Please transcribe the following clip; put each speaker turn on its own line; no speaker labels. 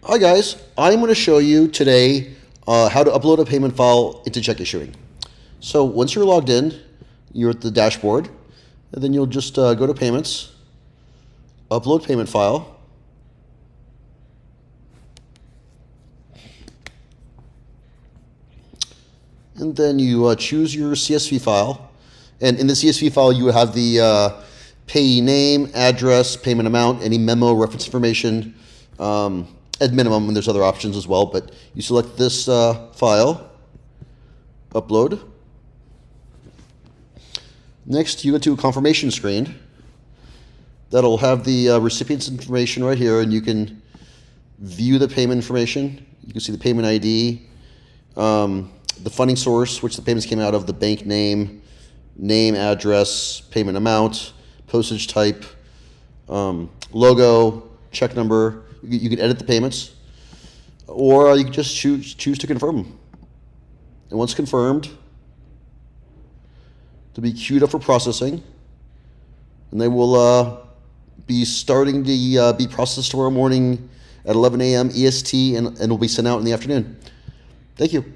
Hi guys, I'm going to show you today how to upload a payment file into CheckIssuing. So once you're logged in, you're at the dashboard, and then you'll just go to Payments, Upload Payment File, and then you choose your CSV file. And in the CSV file, you have the payee name, address, payment amount, any memo, reference information, at minimum, and there's other options as well, but you select this file, upload. Next, you go to a confirmation screen. That'll have the recipient's information right here, and you can view the payment information. You can see the payment ID, the funding source, which the payments came out of, the bank name, address, payment amount, postage type, logo, check number. You can edit the payments, or you can just choose to confirm them. And once confirmed, they'll be queued up for processing, and they will be starting to be processed tomorrow morning at 11 a.m. EST, and will be sent out in the afternoon. Thank you.